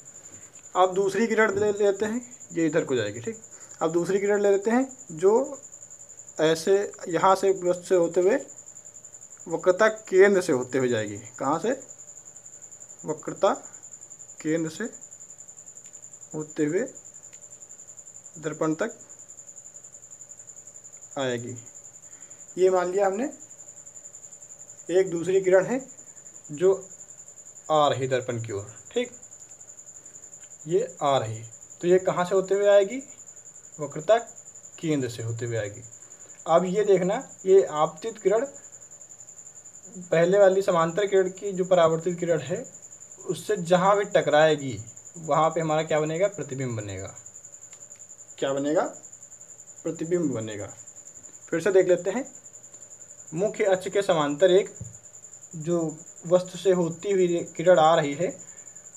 अब दूसरी किरण ले लेते हैं, ये इधर को जाएगी, ठीक। अब दूसरी किरण ले लेते हैं जो ऐसे यहाँ से वस्तु से होते हुए वक्रता केंद्र से होते हुए जाएगी। कहाँ से? वक्रता केंद्र से होते हुए दर्पण तक आएगी। ये मान लिया हमने एक दूसरी किरण है जो आ रही दर्पण की ओर, ठीक। ये आ रही, तो ये कहाँ से होते हुए आएगी? वक्रता केंद्र से होते हुए आएगी। अब ये देखना, ये आपतित किरण पहले वाली समांतर किरण की जो परावर्तित किरण है उससे जहाँ भी टकराएगी वहाँ पे हमारा क्या बनेगा? प्रतिबिंब बनेगा। क्या बनेगा? प्रतिबिंब बनेगा। फिर से देख लेते हैं, मुख्य अक्ष के समांतर एक जो वस्तु से होती हुई किरण आ रही है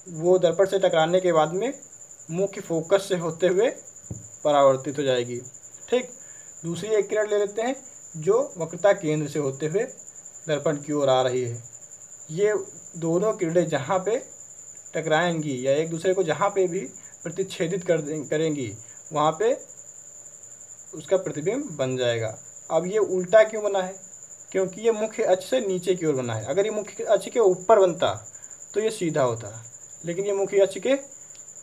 वो दर्पण से टकराने के बाद में मुख्य फोकस से होते हुए परावर्तित हो जाएगी, ठीक। दूसरी एक किरण ले लेते हैं जो वक्रता केंद्र से होते हुए दर्पण की ओर आ रही है। ये दोनों किरणें जहाँ पे टकराएंगी या एक दूसरे को जहाँ पे भी प्रतिच्छेदित करेंगी वहाँ पे उसका प्रतिबिंब बन जाएगा। अब ये उल्टा क्यों बना है? क्योंकि ये मुख्य अक्ष से नीचे की ओर बना है। अगर ये मुख्य अक्ष के ऊपर बनता तो ये सीधा होता, लेकिन ये मुख्य अक्ष के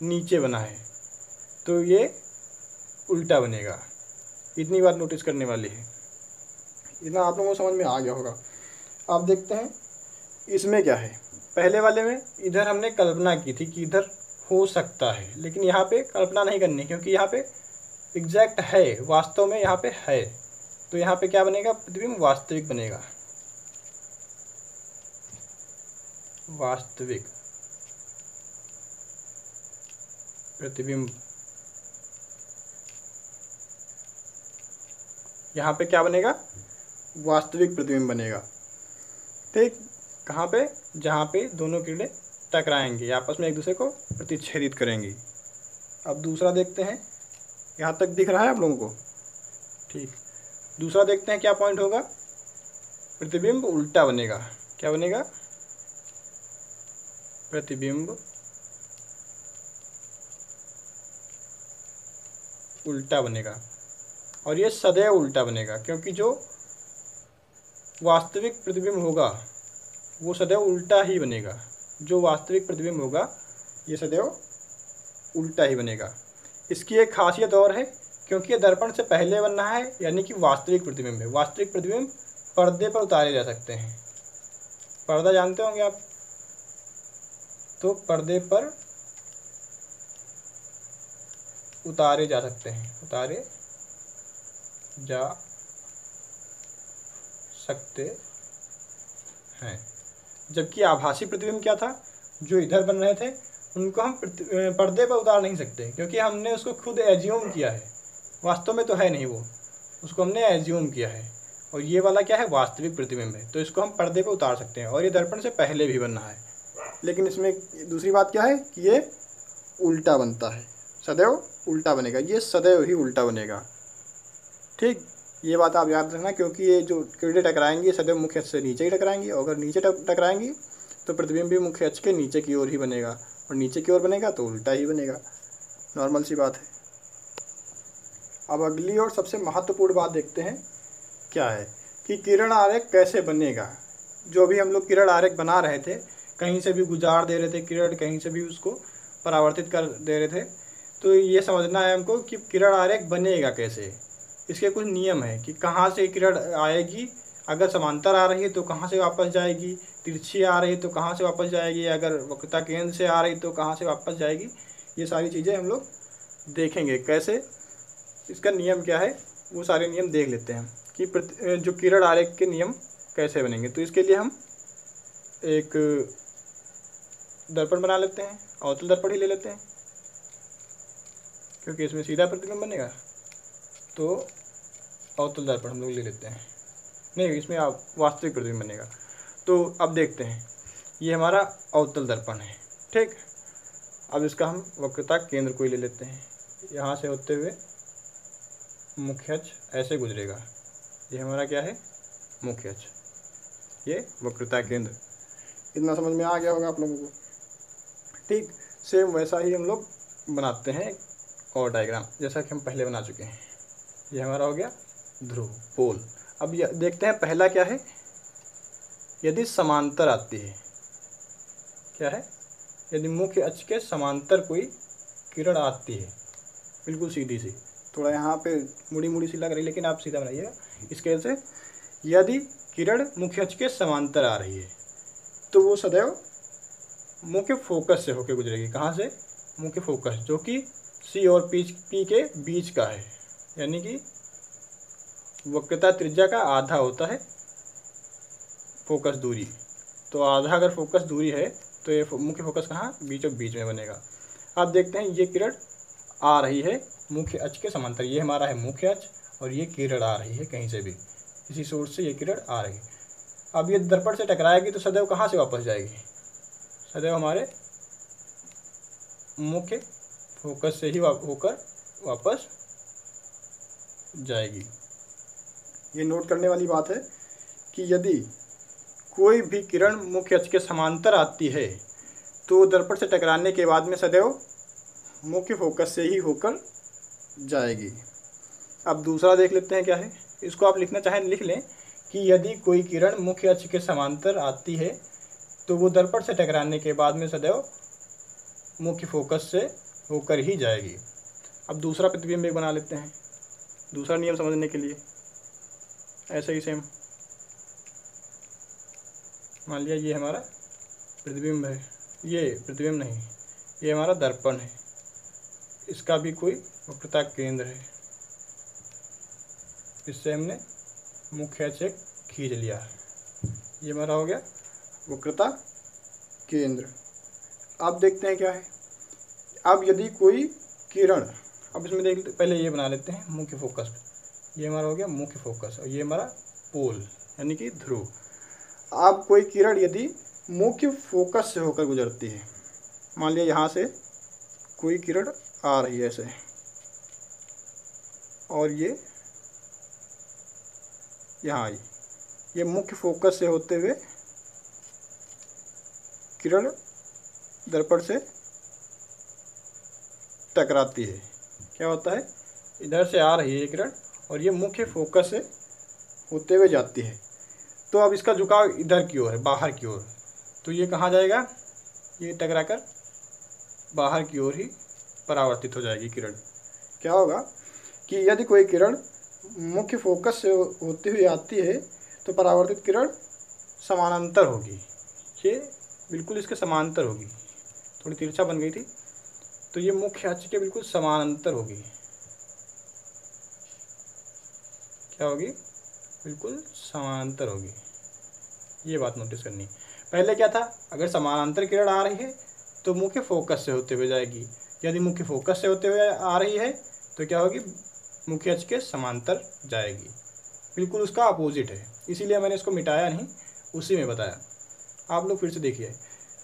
नीचे बना है तो ये उल्टा बनेगा। इतनी बात नोटिस करने वाली है। इतना आप लोगों को समझ में आ गया होगा। अब देखते हैं इसमें क्या है। पहले वाले में इधर हमने कल्पना की थी कि इधर हो सकता है, लेकिन यहाँ पे कल्पना नहीं करनी, क्योंकि यहाँ पे एग्जैक्ट है, वास्तव में यहाँ पे है। तो यहाँ पे क्या बनेगा? प्रतिबिंब वास्तविक बनेगा। वास्तविक प्रतिबिंब यहाँ पे क्या बनेगा? वास्तविक प्रतिबिंब बनेगा। ठीक, कहाँ पे? जहाँ पे दोनों किरणें टकराएंगी, आपस में एक दूसरे को प्रतिच्छेदित करेंगी। अब दूसरा देखते हैं, यहाँ तक दिख रहा है आप लोगों को? ठीक, दूसरा देखते हैं क्या पॉइंट होगा। प्रतिबिंब उल्टा बनेगा। क्या बनेगा? प्रतिबिंब उल्टा बनेगा, और ये सदैव उल्टा बनेगा, क्योंकि जो वास्तविक प्रतिबिंब होगा वो सदैव उल्टा ही बनेगा। जो वास्तविक प्रतिबिंब होगा ये सदैव उल्टा ही बनेगा। इसकी एक खासियत और है, क्योंकि ये दर्पण से पहले बनना है, यानी कि वास्तविक प्रतिबिंब है। वास्तविक प्रतिबिंब पर्दे पर उतारे जा सकते हैं। पर्दा जानते होंगे आप? तो पर्दे पर उतारे जा सकते हैं, उतारे जा सकते हैं। जबकि आभासी प्रतिबिंब क्या था? जो इधर बन रहे थे उनको हम पर्दे पर उतार नहीं सकते, क्योंकि हमने उसको खुद एज्यूम किया है। वास्तव में तो है नहीं वो, उसको हमने एज्यूम किया है। और ये वाला क्या है? वास्तविक प्रतिबिंब है, तो इसको हम पर्दे पर उतार सकते हैं, और ये दर्पण से पहले भी बनना है। लेकिन इसमें दूसरी बात क्या है कि ये उल्टा बनता है, सदैव उल्टा बनेगा। ये सदैव ही उल्टा बनेगा। ठीक, ये बात आप याद रखना, क्योंकि ये जो किरणें टकराएंगी सदैव मुख्य अक्ष से नीचे ही टकराएंगी, और अगर नीचे टकराएंगी तो प्रतिबिंब भी मुख्य अक्ष के नीचे की ओर ही बनेगा, और नीचे की ओर बनेगा तो उल्टा ही बनेगा। नॉर्मल सी बात है। अब अगली और सबसे महत्वपूर्ण बात देखते हैं क्या है कि किरण आरेख कैसे बनेगा। जो भी हम लोग किरण आरेख बना रहे थे, कहीं से भी गुजार दे रहे थे किरण, कहीं से भी उसको परावर्तित कर दे रहे थे, तो ये समझना है हमको कि किरण आरेख बनेगा कैसे। इसके कुछ नियम है कि कहाँ से किरण आएगी, अगर समांतर आ रही है तो कहाँ से वापस जाएगी, तिरछी आ रही है तो कहाँ से वापस जाएगी, अगर वक्रता केंद्र से आ रही तो कहाँ से वापस जाएगी। ये सारी चीज़ें हम लोग देखेंगे कैसे, इसका नियम क्या है, वो सारे नियम देख लेते हैं कि जो किरण आरेख के नियम कैसे बनेंगे। तो इसके लिए हम एक दर्पण बना लेते हैं, अवतल दर्पण ही ले लेते हैं, क्योंकि इसमें सीधा प्रतिबिंब बनेगा। तो अवतल दर्पण हम लोग ले लेते हैं, नहीं इसमें वास्तविक प्रतिबिंब बनेगा। तो अब देखते हैं, ये हमारा अवतल दर्पण है। ठीक, अब इसका हम वक्रता केंद्र को ही ले लेते हैं। यहाँ से होते हुए मुख्य अक्ष ऐसे गुजरेगा। ये हमारा क्या है? मुख्य अक्ष, ये वक्रता केंद्र। इतना समझ में आ गया होगा आप लोगों को। ठीक, सेम वैसा ही हम लोग बनाते हैं और डायग्राम, जैसा कि हम पहले बना चुके हैं। ये हमारा हो गया ध्रुव, पोल। अब ये देखते हैं पहला क्या है, यदि समांतर आती है। क्या है? यदि मुख्य अक्ष के समांतर कोई किरण आती है, बिल्कुल सीधी सी, थोड़ा यहाँ पे मुड़ी मुड़ी सी लग रही, लेकिन आप सीधा बनाइएगा स्केल से। यदि किरण मुख्य अक्ष के समांतर आ रही है तो वो सदैव मुख्य फोकस से होकर गुजरेगी। कहाँ से? मुख्य फोकस, जो कि सी और पी के बीच का है, यानी कि वक्रता त्रिज्या का आधा होता है फोकस दूरी। तो आधा अगर फोकस दूरी है तो ये मुख्य फोकस कहाँ? बीचों बीच में बनेगा। अब देखते हैं, ये किरण आ रही है मुख्य अक्ष के समांतर, ये हमारा है मुख्य अक्ष, और ये किरण आ रही है कहीं से भी, किसी सोर्स से ये किरण आ रही है। अब ये दर्पण से टकराएगी तो सदैव कहाँ से वापस जाएगी? सदैव हमारे मुख्य फोकस से ही होकर वापस जाएगी। ये नोट करने वाली बात है कि यदि कोई भी किरण मुख्य अक्ष के समांतर आती है तो दर्पण से टकराने के बाद में सदैव मुख्य फोकस से ही होकर जाएगी। अब दूसरा देख लेते हैं क्या है। इसको आप लिखना चाहें लिख लें कि यदि कोई किरण मुख्य अक्ष के समांतर आती है तो वो दर्पण से टकराने के बाद में सदैव मुख्य फोकस से होकर ही जाएगी। अब दूसरा प्रतिबिंब एक बना लेते हैं, दूसरा नियम समझने के लिए। ऐसे ही सेम मान लिया ये हमारा प्रतिबिंब है, ये प्रतिबिंब नहीं, ये हमारा दर्पण है, इसका भी कोई वक्रता केंद्र है, इससे हमने मुख्य अक्ष खींच लिया, ये हमारा हो गया वक्रता केंद्र। अब देखते हैं क्या है। अब यदि कोई किरण, अब इसमें देख पहले ये बना लेते हैं मुख्य फोकस, ये हमारा हो गया मुख्य फोकस और ये हमारा पोल यानी कि ध्रुव। अब कोई किरण यदि मुख्य फोकस से होकर गुजरती है, मान लिया यहाँ से कोई किरण आ रही है ऐसे, और ये यहाँ आई, ये मुख्य फोकस से होते हुए किरण दर्पण से टकराती है। क्या होता है, इधर से आ रही है किरण और ये मुख्य फोकस से होते हुए जाती है, तो अब इसका झुकाव इधर की ओर है, बाहर की ओर, तो ये कहाँ जाएगा, ये टकराकर बाहर की ओर ही परावर्तित हो जाएगी किरण। क्या होगा कि यदि कोई किरण मुख्य फोकस से होती हुई आती है तो परावर्तित किरण समानांतर होगी, ये बिल्कुल इसके समांतर होगी, थोड़ी तिरछा बन गई थी, तो ये मुख्य अक्ष के बिल्कुल समानांतर होगी। क्या होगी, बिल्कुल समानांतर होगी, ये बात नोटिस करनी। पहले क्या था, अगर समानांतर किरण आ रही है तो मुख्य फोकस से होते हुए जाएगी, यदि मुख्य फोकस से होते हुए आ रही है तो क्या होगी, मुख्य अक्ष के समांतर जाएगी, बिल्कुल उसका अपोजिट है, इसीलिए मैंने इसको मिटाया नहीं, उसी में बताया। आप लोग फिर से देखिए,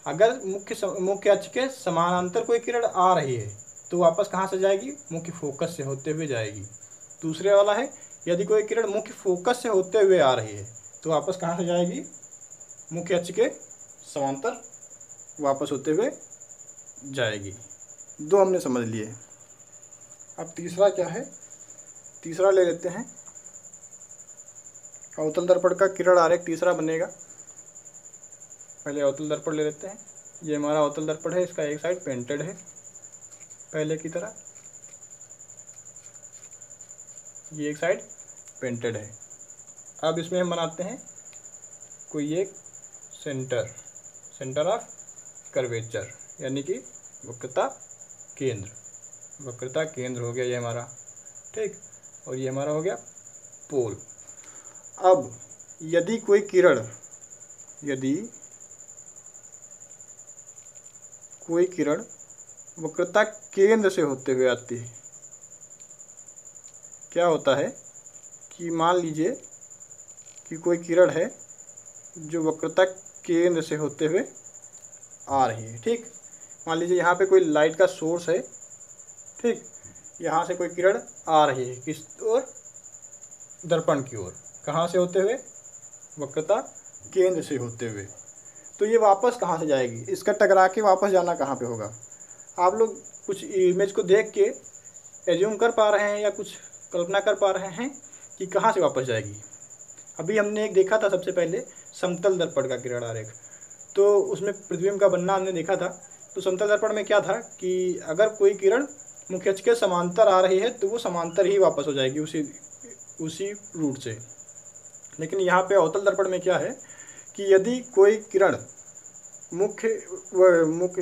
अगर मुख्य अक्ष के समानांतर कोई किरण आ रही है तो वापस कहाँ से जाएगी, मुख्य फोकस से होते हुए जाएगी। दूसरे वाला है, यदि कोई किरण मुख्य फोकस से होते हुए आ रही है तो वापस कहाँ से जाएगी, मुख्य अक्ष के समांतर वापस होते हुए जाएगी। दो हमने समझ लिए। अब तीसरा क्या है, तीसरा ले लेते हैं। अवतल दर्पण का किरण आरेख तीसरा बनेगा। पहले अवतल दर्पण ले लेते हैं। ये हमारा अवतल दर्पण है, इसका एक साइड पेंटेड है पहले की तरह, ये एक साइड पेंटेड है। अब इसमें हम बनाते हैं कोई एक सेंटर ऑफ कर्वेचर यानी कि वक्रता केंद्र, वक्रता केंद्र हो गया ये हमारा, ठीक, और ये हमारा हो गया पोल। अब यदि कोई किरण, यदि कोई किरण वक्रता केंद्र से होते हुए आती है, क्या होता है कि मान लीजिए कि कोई किरण है जो वक्रता केंद्र से होते हुए आ रही है, ठीक, मान लीजिए यहाँ पे कोई लाइट का सोर्स है, ठीक, यहाँ से कोई किरण आ रही है किस ओर, दर्पण की ओर, कहाँ से होते हुए, वक्रता केंद्र से होते हुए, तो ये वापस कहाँ से जाएगी, इसका टकरा के वापस जाना कहाँ पे होगा। आप लोग कुछ इमेज को देख के एज्यूम कर पा रहे हैं या कुछ कल्पना कर पा रहे हैं कि कहाँ से वापस जाएगी। अभी हमने एक देखा था सबसे पहले समतल दर्पण का किरण आरेख, तो उसमें प्रतिबिंब का बनना हमने देखा था। तो समतल दर्पण में क्या था कि अगर कोई किरण मुख्य अक्ष के समांतर आ रही है तो वो समांतर ही वापस हो जाएगी उसी रूट से। लेकिन यहाँ पे अवतल दर्पण में क्या है कि यदि कोई किरण मुख्य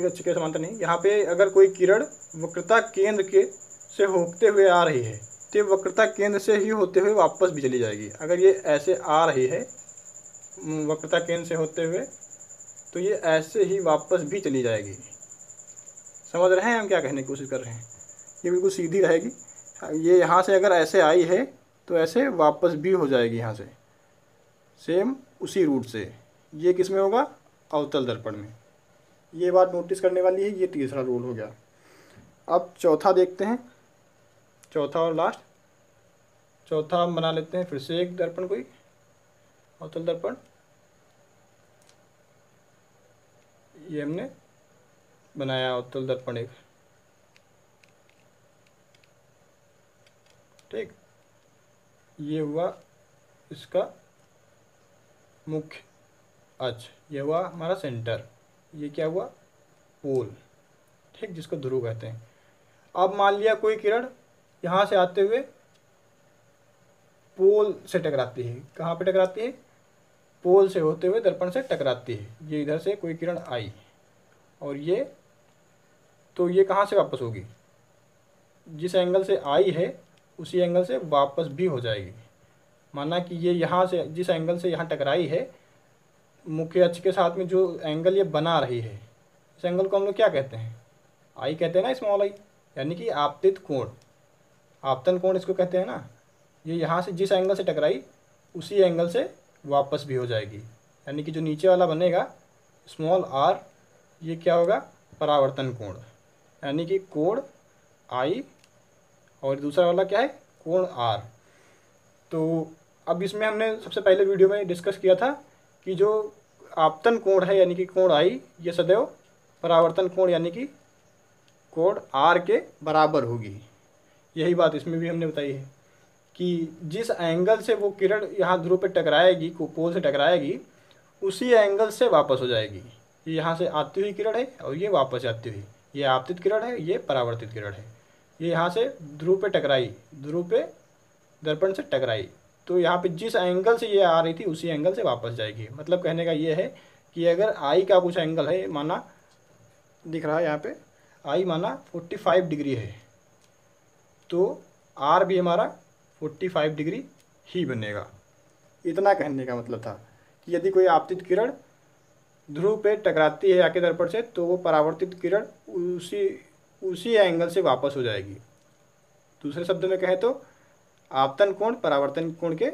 अक्ष के समांतर नहीं, यहाँ पे अगर कोई किरण वक्रता केंद्र के से होते हुए आ रही है तो वक्रता केंद्र से ही होते हुए वापस भी चली जाएगी। अगर ये ऐसे आ रही है वक्रता केंद्र से होते हुए तो ये ऐसे ही वापस भी चली जाएगी। समझ रहे हैं हम क्या कहने की कोशिश कर रहे हैं, ये बिल्कुल सीधी रहेगी। ये यहाँ से अगर ऐसे आई है तो ऐसे वापस भी हो जाएगी यहाँ से, सेम उसी रूट से। ये किस में होगा, अवतल दर्पण में। ये बात नोटिस करने वाली है। ये तीसरा रूल हो गया। अब चौथा देखते हैं, चौथा और लास्ट। चौथा हम बना लेते हैं फिर से एक दर्पण, कोई अवतल दर्पण। ये हमने बनाया अवतल दर्पण एक, ठीक, ये हुआ इसका मुख्य अक्ष, ये हुआ हमारा सेंटर, ये क्या हुआ पोल, ठीक, जिसको ध्रुव कहते हैं। अब मान लिया कोई किरण यहाँ से आते हुए पोल से टकराती है, कहाँ पे टकराती है, पोल से होते हुए दर्पण से टकराती है। ये इधर से कोई किरण आई और ये, तो ये कहाँ से वापस होगी, जिस एंगल से आई है उसी एंगल से वापस भी हो जाएगी। माना कि ये यहाँ से जिस एंगल से यहाँ टकराई है, मुख्य अक्ष के साथ में जो एंगल ये बना रही है, इस एंगल को हम लोग क्या कहते हैं, आई कहते हैं ना, स्मॉल आई, यानी कि आपतित कोण, आपतन कोण इसको कहते हैं ना। ये यहाँ से जिस एंगल से टकराई उसी एंगल से वापस भी हो जाएगी, यानी कि जो नीचे वाला बनेगा स्मॉल आर, ये क्या होगा, परावर्तन कोण, यानी कि कोण आई और दूसरा वाला क्या है, कोण आर। तो अब इसमें हमने सबसे पहले वीडियो में डिस्कस किया था कि जो आपतन कोण है यानी कि कोण आई, ये सदैव परावर्तन कोण यानी कि कोण आर के बराबर होगी। यही बात इसमें भी हमने बताई है कि जिस एंगल से वो किरण यहाँ ध्रुव पे टकराएगी, पोल से टकराएगी, उसी एंगल से वापस हो जाएगी। ये यहाँ से आती हुई किरण है और ये वापस आती हुई, ये आपतित किरण है, ये परावर्तित किरण है। ये यहाँ से ध्रुव पे टकराई, ध्रुव पे दर्पण से टकराई, तो यहाँ पे जिस एंगल से ये आ रही थी उसी एंगल से वापस जाएगी। मतलब कहने का ये है कि अगर आई का कुछ एंगल है, माना दिख रहा है यहाँ पे, आई माना 45 डिग्री है, तो आर भी हमारा 45 डिग्री ही बनेगा। इतना कहने का मतलब था कि यदि कोई आपतित किरण ध्रुव पे टकराती है आके दर्पण से, तो वो परावर्तित किरण उसी एंगल से वापस हो जाएगी। दूसरे शब्द में कहें तो आपतन कोण परावर्तन कोण के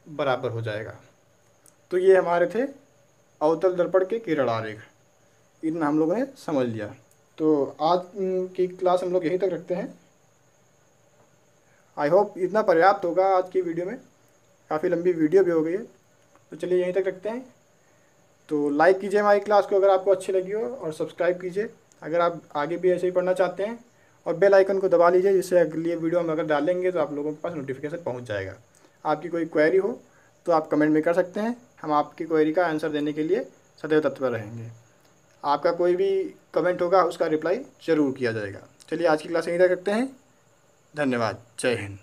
बराबर हो जाएगा। तो ये हमारे थे अवतल दर्पण के किरण आरेख, इतना हम लोगों ने समझ लिया। तो आज की क्लास हम लोग यहीं तक रखते हैं। आई होप इतना पर्याप्त होगा आज की वीडियो में, काफ़ी लंबी वीडियो भी हो गई है। तो चलिए यहीं तक रखते हैं। तो लाइक कीजिए हमारी क्लास को अगर आपको अच्छी लगी हो, और सब्सक्राइब कीजिए अगर आप आगे भी ऐसे ही पढ़ना चाहते हैं, और बेल आइकन को दबा लीजिए, जिससे अगली वीडियो हम अगर डालेंगे तो आप लोगों के पास नोटिफिकेशन पहुंच जाएगा। आपकी कोई क्वेरी हो तो आप कमेंट में कर सकते हैं, हम आपकी क्वेरी का आंसर देने के लिए सदैव तत्पर रहेंगे। आपका कोई भी कमेंट होगा उसका रिप्लाई ज़रूर किया जाएगा। चलिए आज की क्लास यहीं तक रखते हैं। धन्यवाद। जय हिंद।